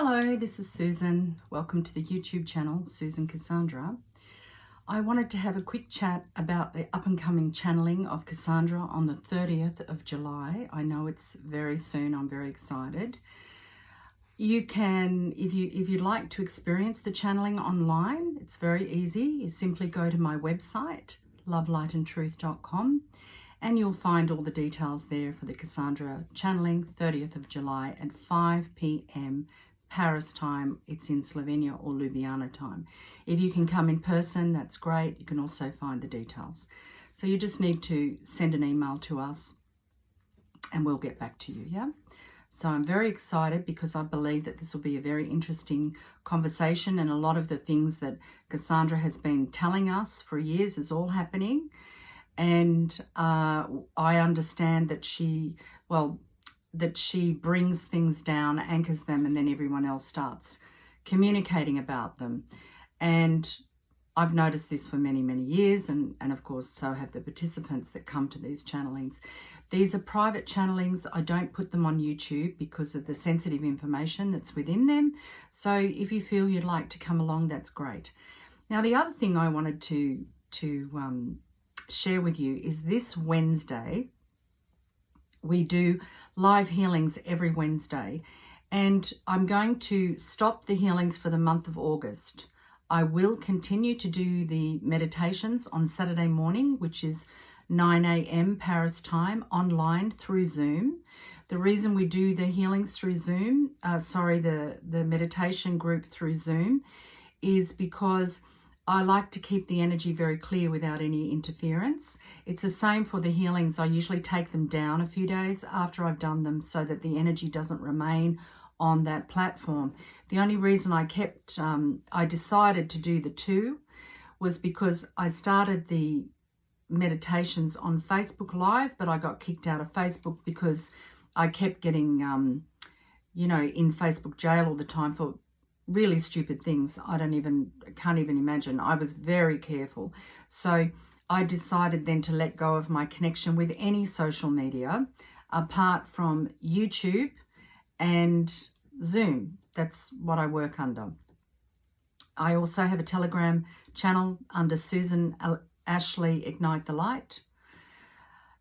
Hello, this is Susan. Welcome to the YouTube channel, Susan&Kassandra. I wanted to have a quick chat about the up-and-coming channeling of Cassandra on the 30th of July. I know it's very soon. I'm very excited. You can, if you'd like to experience the channeling online, it's very easy. You simply go to my website, lovelightandtruth.com, and you'll find all the details there for the Cassandra channeling, 30th of July at 5 p.m. Paris time. It's in Slovenia or Ljubljana time. If you can come in person, that's great. You can also find the details. So you just need to send an email to us and we'll get back to you, yeah? So I'm very excited because I believe that this will be a very interesting conversation, and a lot of the things that Cassandra has been telling us for years is all happening. And I understand that she brings things down, anchors them, and then everyone else starts communicating about them. And I've noticed this for many, many years, and of course, so have the participants that come to these channelings. These are private channelings. I don't put them on YouTube because of the sensitive information that's within them. So if you feel you'd like to come along, that's great. Now, the other thing I wanted to share with you is this Wednesday, we do live healings every Wednesday, and I'm going to stop the healings for the month of August. I will continue to do the meditations on Saturday morning, which is 9 a.m. Paris time, online through Zoom. The reason we do the healings through Zoom, the meditation group through Zoom, is because I like to keep the energy very clear without any interference. It's the same for the healings. I usually take them down a few days after I've done them so that the energy doesn't remain on that platform. The only reason I decided to do the two was because I started the meditations on Facebook Live, but I got kicked out of Facebook because I kept getting, in Facebook jail all the time for really stupid things. Can't even imagine. I was very careful. So I decided then to let go of my connection with any social media apart from YouTube and Zoom. That's what I work under. I also have a Telegram channel under Susan Ashley Ignite the Light.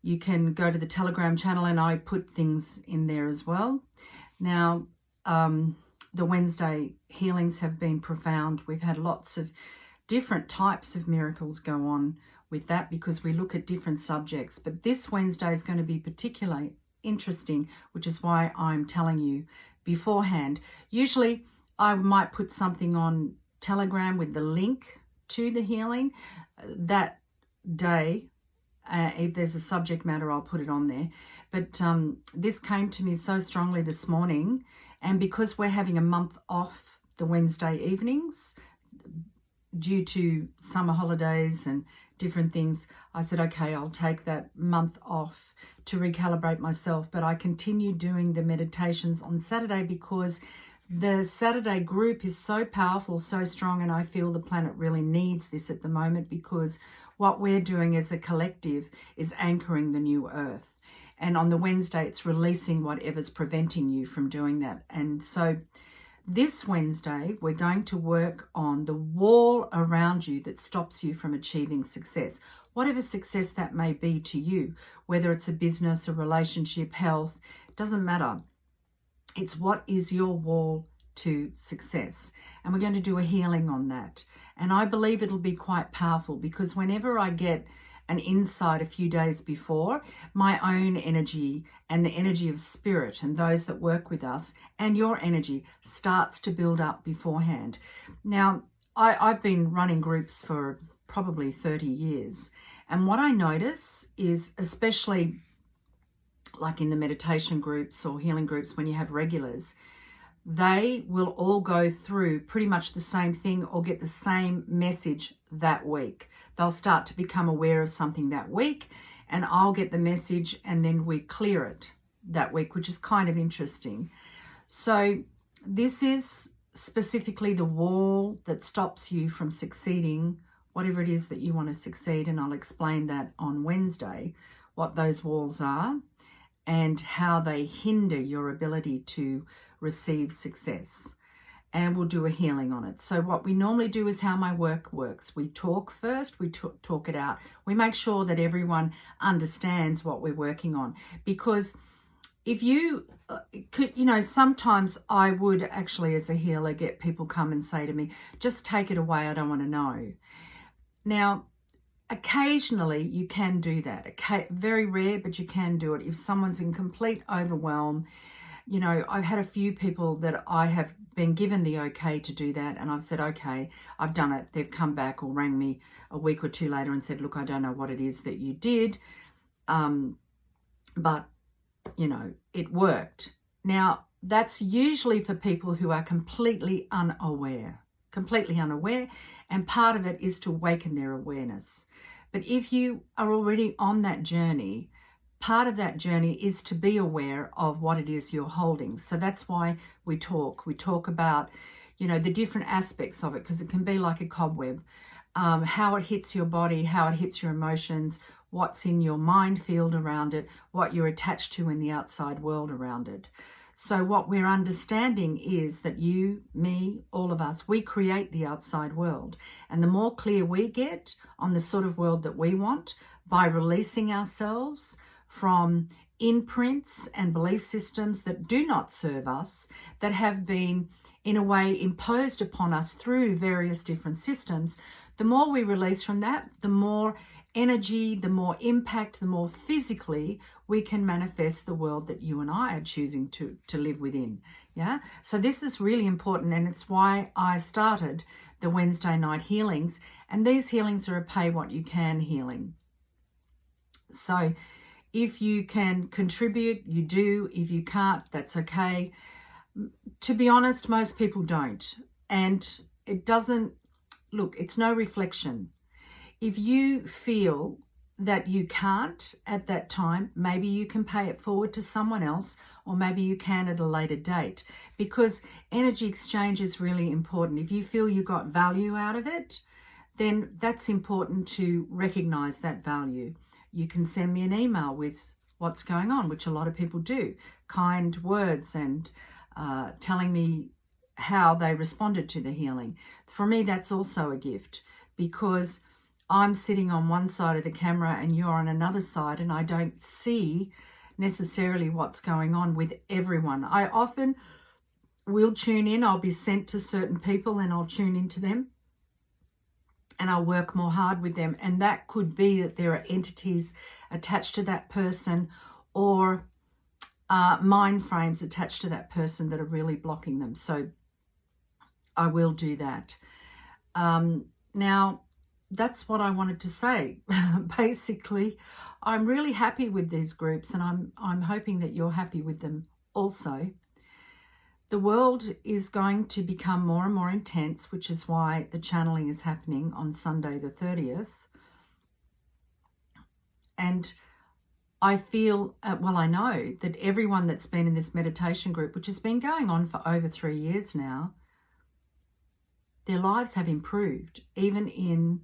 You can go to the Telegram channel and I put things in there as well. Now, the Wednesday healings have been profound. We've had lots of different types of miracles go on with that because we look at different subjects. But this Wednesday is going to be particularly interesting, which is why I'm telling you beforehand. Usually I might put something on Telegram with the link to the healing that day. If there's a subject matter, I'll put it on there. But this came to me so strongly this morning. And because we're having a month off the Wednesday evenings due to summer holidays and different things, I said, okay, I'll take that month off to recalibrate myself. But I continue doing the meditations on Saturday because the Saturday group is so powerful, so strong, and I feel the planet really needs this at the moment because what we're doing as a collective is anchoring the new earth. And on the Wednesday, it's releasing whatever's preventing you from doing that. And so this Wednesday, we're going to work on the wall around you that stops you from achieving success. Whatever success that may be to you, whether it's a business, a relationship, health, doesn't matter. It's what is your wall to success. And we're going to do a healing on that. And I believe it'll be quite powerful because whenever I get an insight a few days before, my own energy and the energy of spirit and those that work with us and your energy starts to build up beforehand. Now, I've been running groups for probably 30 years. And what I notice is, especially like in the meditation groups or healing groups, when you have regulars, they will all go through pretty much the same thing or get the same message that week. They'll start to become aware of something that week, and I'll get the message and then we clear it that week, which is kind of interesting. So this is specifically the wall that stops you from succeeding, whatever it is that you want to succeed. And I'll explain that on Wednesday, what those walls are and how they hinder your ability to receive success. and we'll do a healing on it. So what we normally do is how my work works. We talk first, we talk it out. We make sure that everyone understands what we're working on, because if you could, sometimes I would actually, as a healer, get people come and say to me, just take it away, I don't want to know. Now, occasionally you can do that. Very rare, but you can do it. If someone's in complete overwhelm, I've had a few people that I have been given the okay to do that, and I've said, okay, I've done it. They've come back or rang me a week or two later and said, look, I don't know what it is that you did, but it worked. Now, that's usually for people who are completely unaware, and part of it is to awaken their awareness. But if you are already on that journey, part of that journey is to be aware of what it is you're holding. So that's why we talk. We talk about, the different aspects of it, because it can be like a cobweb, how it hits your body, how it hits your emotions, what's in your mind field around it, what you're attached to in the outside world around it. So what we're understanding is that you, me, all of us, we create the outside world. And the more clear we get on the sort of world that we want by releasing ourselves from imprints and belief systems that do not serve us, that have been in a way imposed upon us through various different systems, the more we release from that, the more energy, the more impact, the more physically we can manifest the world that you and I are choosing to live within. Yeah. So this is really important, and it's why I started the Wednesday night healings, and these healings are a pay what you can healing. So if you can contribute, you do. If you can't, that's okay. To be honest, most people don't, and it doesn't look, it's no reflection. If you feel that you can't at that time, maybe you can pay it forward to someone else, or maybe you can at a later date, because energy exchange is really important. If you feel you got value out of it, then that's important to recognize that value. You can send me an email with what's going on, which a lot of people do, kind words and telling me how they responded to the healing. For me, that's also a gift, because I'm sitting on one side of the camera and you're on another side, and I don't see necessarily what's going on with everyone. I often will tune in. I'll be sent to certain people and I'll tune into them, and I'll work more hard with them. And that could be that there are entities attached to that person, or mind frames attached to that person that are really blocking them. So I will do that. Now, that's what I wanted to say. Basically, I'm really happy with these groups, and I'm hoping that you're happy with them also. The world is going to become more and more intense, which is why the channeling is happening on Sunday the 30th. And I feel, I know that everyone that's been in this meditation group, which has been going on for over 3 years now, their lives have improved. Even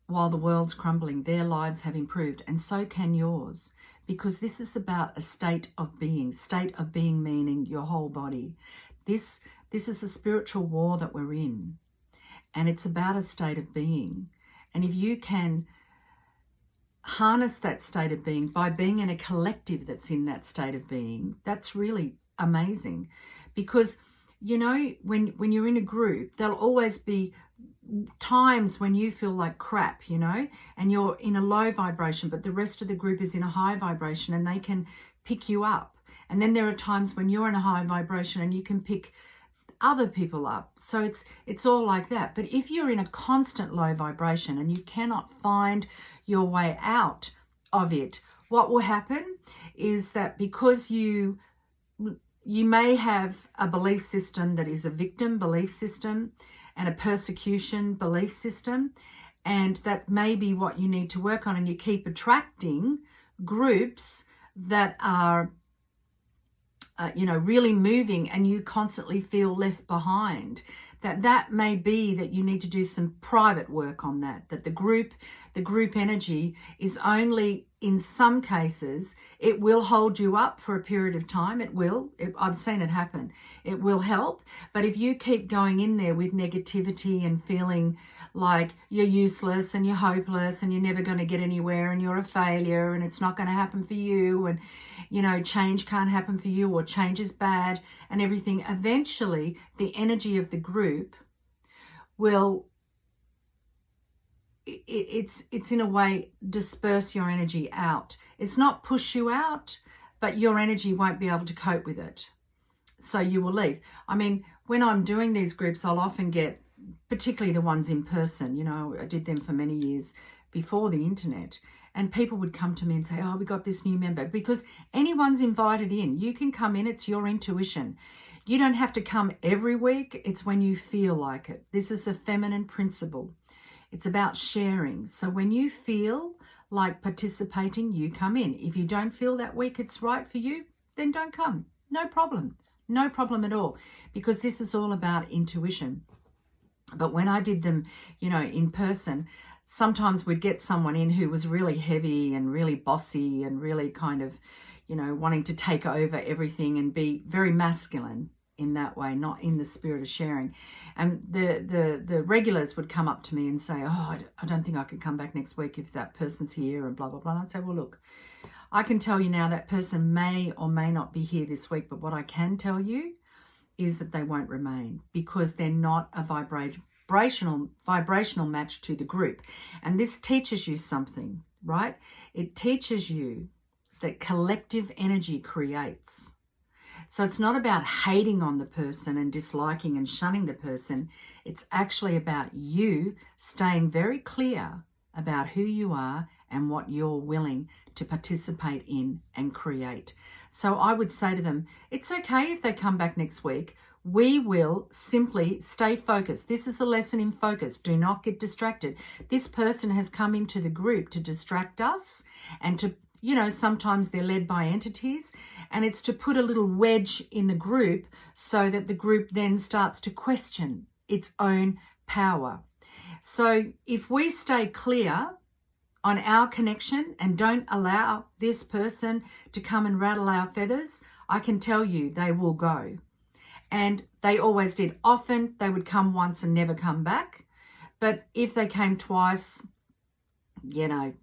while the world's crumbling, their lives have improved, and so can yours, because this is about a state of being meaning your whole body. This is a spiritual war that we're in, and it's about a state of being. And if you can harness that state of being by being in a collective that's in that state of being, that's really amazing. Because when you're in a group, there'll always be times when you feel like crap, and you're in a low vibration, but the rest of the group is in a high vibration, and they can pick you up. And then there are times when you're in a high vibration and you can pick other people up. So it's all like that. But if you're in a constant low vibration and you cannot find your way out of it, what will happen is that, because you may have a belief system that is a victim belief system and a persecution belief system, and that may be what you need to work on, and you keep attracting groups that are really moving and you constantly feel left behind, that may be that you need to do some private work on that the group energy is only, in some cases, it will hold you up for a period of time. I've seen it happen. It will help. But if you keep going in there with negativity and feeling like you're useless and you're hopeless and you're never going to get anywhere and you're a failure and it's not going to happen for you, and change can't happen for you, or change is bad and everything, eventually the energy of the group will, it's in a way disperse your energy out. It's not push you out, but your energy won't be able to cope with it, so you will leave. I mean, when I'm doing these groups, I'll often get, particularly the ones in person, I did them for many years before the internet, and people would come to me and say, oh, we got this new member, because anyone's invited in. You can come in, it's your intuition. You don't have to come every week. It's when you feel like it. This is a feminine principle. It's about sharing. So when you feel like participating, you come in. If you don't feel that week it's right for you, then don't come. No problem. No problem at all, because this is all about intuition. But when I did them, in person, sometimes we'd get someone in who was really heavy and really bossy and really kind of, wanting to take over everything and be very masculine in that way, not in the spirit of sharing. And the regulars would come up to me and say, oh, I don't think I could come back next week if that person's here and blah, blah, blah. And I say, well, look, I can tell you now that person may or may not be here this week, but what I can tell you is that they won't remain, because they're not a vibrational match to the group. And this teaches you something, right? It teaches you that collective energy creates. So it's not about hating on the person and disliking and shunning the person. It's actually about you staying very clear about who you are and what you're willing to participate in and create. So I would say to them, it's okay if they come back next week. We will simply stay focused. This is a lesson in focus. Do not get distracted. This person has come into the group to distract us and to, sometimes they're led by entities, and it's to put a little wedge in the group so that the group then starts to question its own power. So if we stay clear on our connection and don't allow this person to come and rattle our feathers, I can tell you they will go. And they always did. Often they would come once and never come back. But if they came twice, no,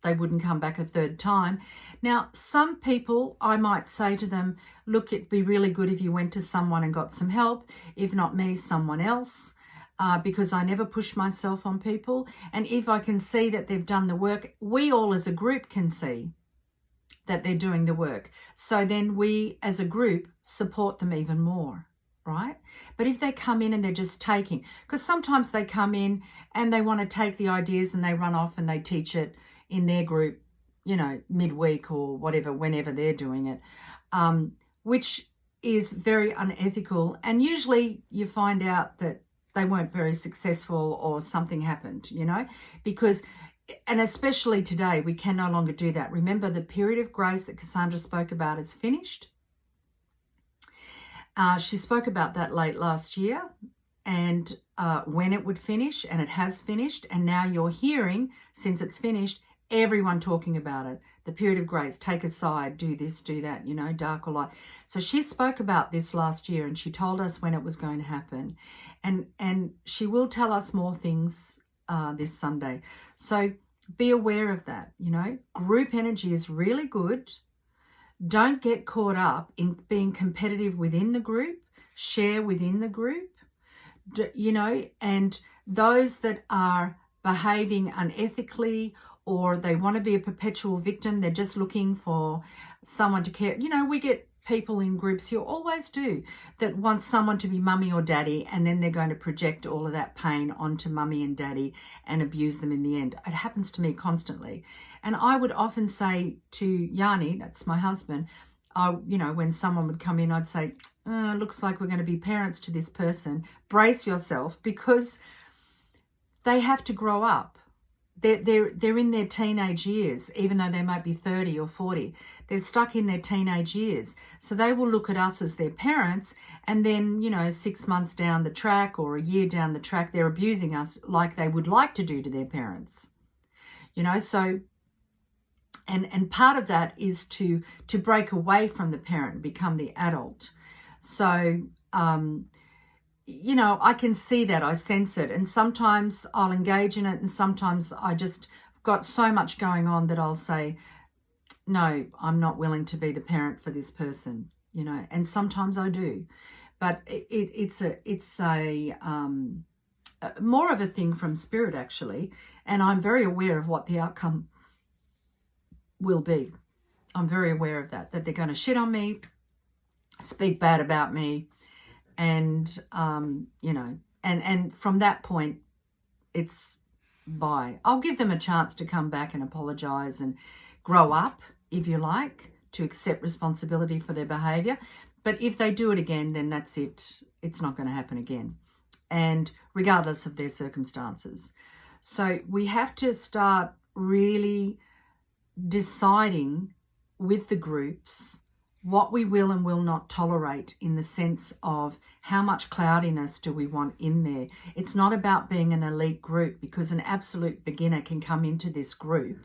they wouldn't come back a third time. Now, some people, I might say to them, look, it'd be really good if you went to someone and got some help. If not me, someone else. Because I never push myself on people. And if I can see that they've done the work, we all as a group can see that they're doing the work. So then we as a group support them even more, right? But if they come in and they're just taking, because sometimes they come in and they want to take the ideas and they run off and they teach it in their group, midweek or whatever, whenever they're doing it, which is very unethical. And usually you find out that they weren't very successful or something happened, because, and especially today, we can no longer do that. Remember, the period of grace that Cassandra spoke about is finished. She spoke about that late last year and when it would finish, and it has finished. And now you're hearing, since it's finished, everyone talking about it. The period of grace, take a side, do this, do that, dark or light. So she spoke about this last year and she told us when it was going to happen. And she will tell us more things this Sunday. So be aware of that, Group energy is really good. Don't get caught up in being competitive within the group. Share within the group, and those that are behaving unethically, or they want to be a perpetual victim, they're just looking for someone to care. We get people in groups who always do that, want someone to be mummy or daddy, and then they're going to project all of that pain onto mummy and daddy and abuse them in the end. It happens to me constantly. And I would often say to Yanni, that's my husband, when someone would come in, I'd say, looks like we're going to be parents to this person. Brace yourself, because they have to grow up. they're in their teenage years, even though they might be 30 or 40. They're stuck in their teenage years. So they will look at us as their parents, and then, 6 months down the track or a year down the track, they're abusing us like they would like to do to their parents. So and part of that is to break away from the parent and become the adult. So I can see that, I sense it, and sometimes I'll engage in it, and sometimes I just got so much going on that I'll say, no, I'm not willing to be the parent for this person, and sometimes I do, but it's a more of a thing from spirit, actually, and I'm very aware of what the outcome will be. I'm very aware of that they're going to shit on me, speak bad about me, and and from that point, it's bye. I'll give them a chance to come back and apologize and grow up, if you like, to accept responsibility for their behavior. But if they do it again, then that's it. It's not going to happen again, and regardless of their circumstances. So we have to start really deciding with the groups what we will and will not tolerate, in the sense of how much cloudiness do we want in there. It's not about being an elite group, because an absolute beginner can come into this group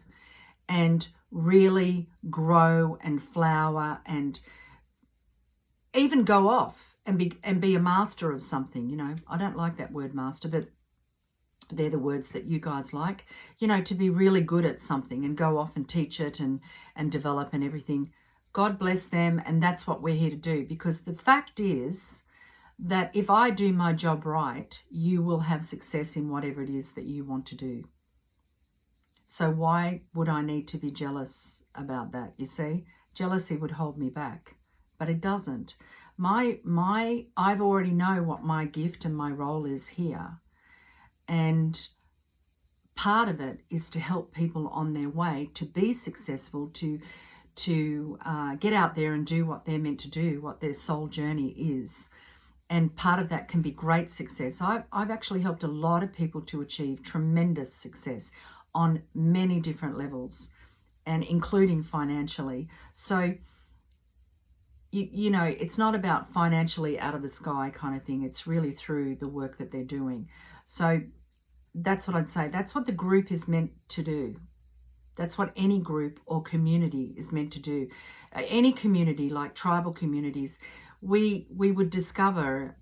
and really grow and flower and even go off and be a master of something. I don't like that word master, but they're the words that you guys like, to be really good at something and go off and teach it and develop and everything. God bless them, and that's what we're here to do, because the fact is that if I do my job right, you will have success in whatever it is that you want to do. So why would I need to be jealous about that? You see, jealousy would hold me back, but it doesn't. I've already know what my gift and my role is here, and part of it is to help people on their way to be successful, to get out there and do what they're meant to do, what their soul journey is. And part of that can be great success. I've actually helped a lot of people to achieve tremendous success on many different levels, and including financially. So, it's not about financially out of the sky kind of thing. It's really through the work that they're doing. So that's what I'd say. That's what the group is meant to do. That's what any group or community is meant to do. Any community, like tribal communities, we would discover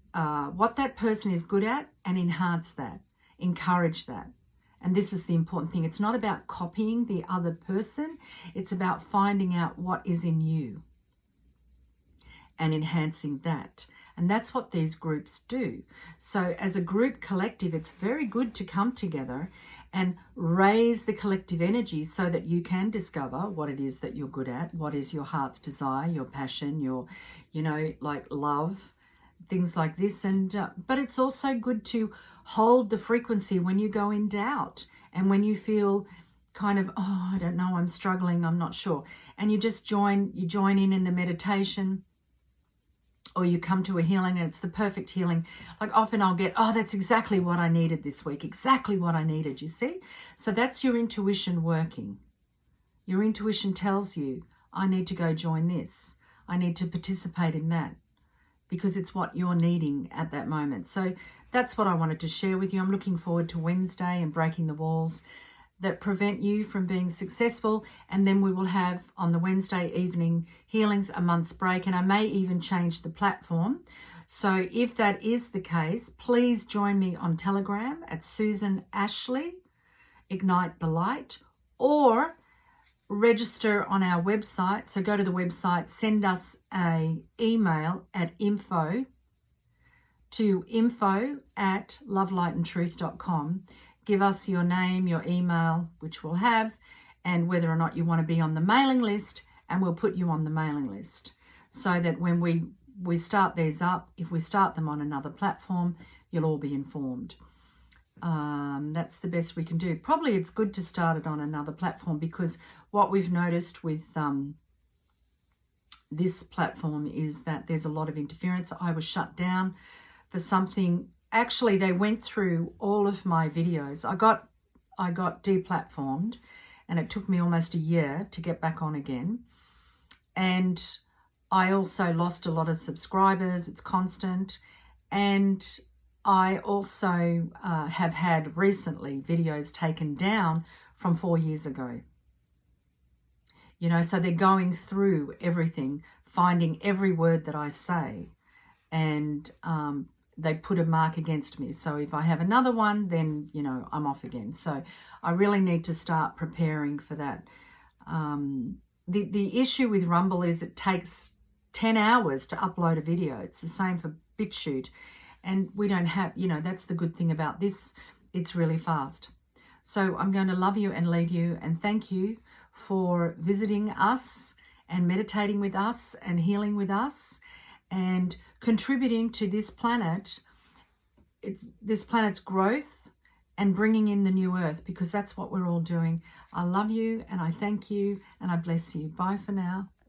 what that person is good at and enhance that, encourage that. And this is the important thing. It's not about copying the other person. It's about finding out what is in you and enhancing that. And that's what these groups do. So as a group collective, it's very good to come together and raise the collective energy so that you can discover what it is that you're good at, what is your heart's desire, your passion, your, like love, things like this. And but it's also good to hold the frequency when you go in doubt and when you feel kind of, oh, I don't know, I'm struggling, I'm not sure. And you just join in the meditation, or you come to a healing and it's the perfect healing. Like often I'll get, oh, that's exactly what I needed this week, exactly what I needed, you see? So that's your intuition working. Your intuition tells you, I need to go join this. I need to participate in that, because it's what you're needing at that moment. So that's what I wanted to share with you. I'm looking forward to Wednesday and breaking the walls that prevent you from being successful. And then we will have on the Wednesday evening healings a month's break, and I may even change the platform. So if that is the case, please join me on Telegram at Susan Ashley, Ignite the Light, or register on our website. So go to the website, send us an email at info@lovelightandtruth.com. Give us your name, your email, which we'll have, and whether or not you want to be on the mailing list, and we'll put you on the mailing list so that when we start these up, if we start them on another platform, you'll all be informed. That's the best we can do. Probably it's good to start it on another platform, because what we've noticed with this platform is that there's a lot of interference. I was shut down for something. Actually, they went through all of my videos. I got I got deplatformed, and it took me almost a year to get back on again. And I also lost a lot of subscribers. It's constant. And I also have had recently videos taken down from 4 years ago. You know, so they're going through everything, finding every word that I say, and they put a mark against me. So if I have another one, then, you know, I'm off again. So I really need to start preparing for that. The issue with Rumble is it takes 10 hours to upload a video. It's the same for BitChute. And we don't have, you know, that's the good thing about this. It's really fast. So I'm going to love you and leave you, and thank you for visiting us and meditating with us and healing with us and contributing to this planet, this planet's growth, and bringing in the new earth, because that's what we're all doing. I love you and I thank you and I bless you. Bye for now.